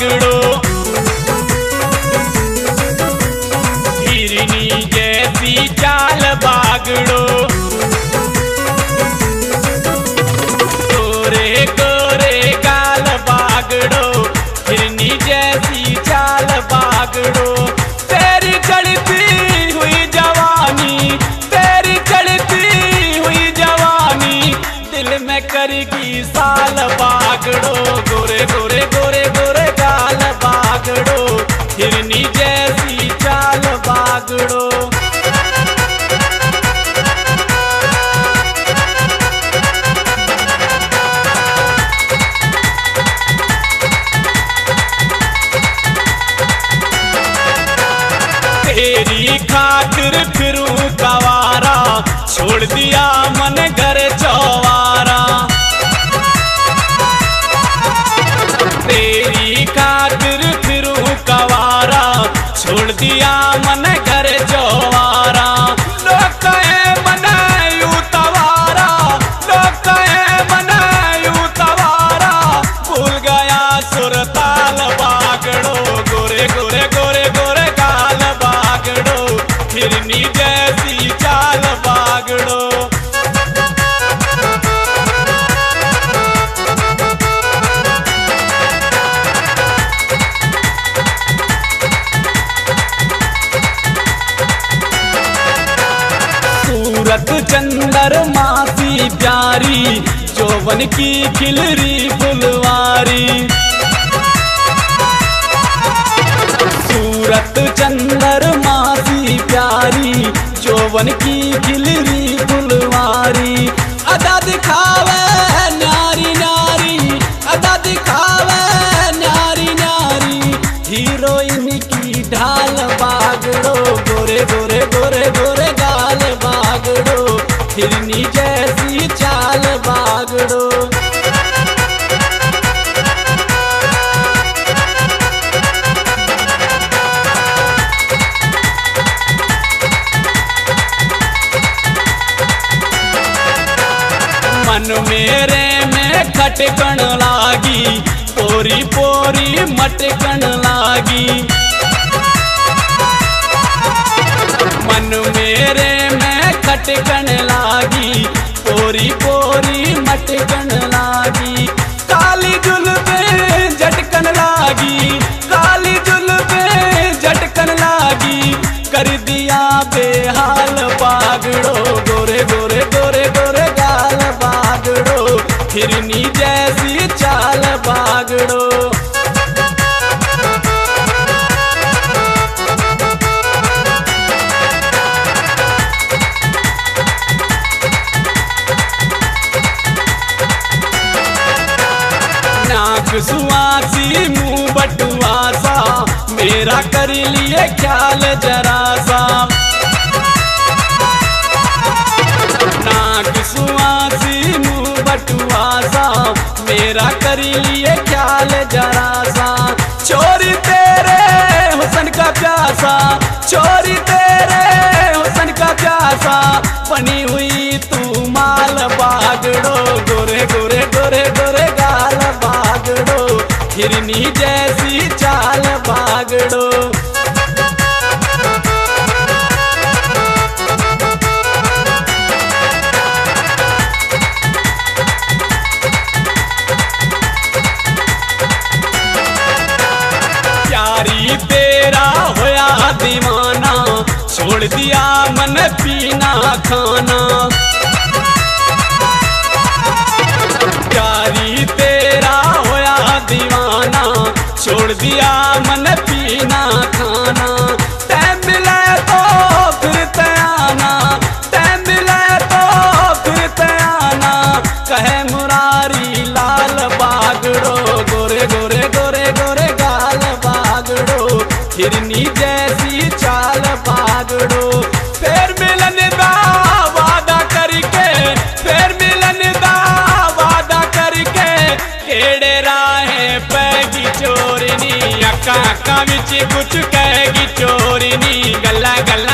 बागड़ो, हिरनी जैसी चाल बागड़ो, गोरे गोरे गाल बागड़ो, हिरनी जैसी चाल बागड़ो। तेरी चढ़ती हुई जवानी, तेरी चढ़ती हुई जवानी, दिल में करेगी साल बागड़ो, गोरे गोरे गोरे गोरे गाल बागड़ो, हिरनी जैसी चाल बागड़ो। तेरी खातिर फिरूं कवारा, छोड़ दिया मन घर चौवारा। तेरी खातिर फिरूं कवारा, छोड़ दिया मन घर चौवारा। लोग कहे मन यूं तवारा, लोग कहे मन यूं तवारा, भूल गया सुरताल बागड़ो, गोरे गोरे गोरे गोरे गाल बागड़ो, हिरनी जैसी चाल बागड़ो। सूरत चंद्रमा सी प्यारी, चौवन की खिलरी फुलवारी। सूरत चंद्रमा सी प्यारी, चौवन की खिलरी फुलवारी। अदा दिखावे न्यारी न्यारी, अदा दिखावे न्यारी न्यारी, हीरोइन की ढाल बागड़ो, गोरे गोरे गोरे गोरे गाल बागड़ो, हिरनी जैसी चाल बागड़ो। मन मेरे में खटकन लागी, पोरी पोरी मटकन लागी। मन मेरे में खटकन लागी, पोरी पोरी मटकन लागी। काली जुल्फे झटकन लागी, काली जुल्फे झटकन लागी, कर दिया बेहाल बागड़ो, गोरे गोरे गोरे गोरे गाल बागड़ो, हिरनी जैसी चाल बागड़ो। नाक सुआसी मुंह बटुआ सा, मेरा कर लिए ख्याल जरा सा। नाक सुआसी मुंह बटुआ सा, मेरा कर लिए ख्याल जरा सा। चोरी तेरे हुस्न का प्यासा, चोरी तेरे हुस्न का प्यासा, बनी हुई तू माल बागड़ो, गोरे गोरे गोरे गोरे गाल बागड़ो, हिरनी जैसी चाल बागड़ो। प्यारी तेरा होया दीवाना, छोड़ दिया मन पीना खाना। प्यारी तेरा होया दीवाना, छोड़ दिया मन पीना खाना। टाइम मिले तो फिर तयाना, टाइम मिले तो फिर तयाना, कहे मुरारी लाल बागड़ो, गोरे गोरे गोरे गोरे गाल बागड़ो, हिरनी जैसी चाल बागड़ो। फिर मिलन दा वादा करके, फिर मिलन दा वादा करके, केड़े राहे पैगी चोरनी, अक्का अक्का विच कुछ कहेगी चोरनी, गल्ला गल्ला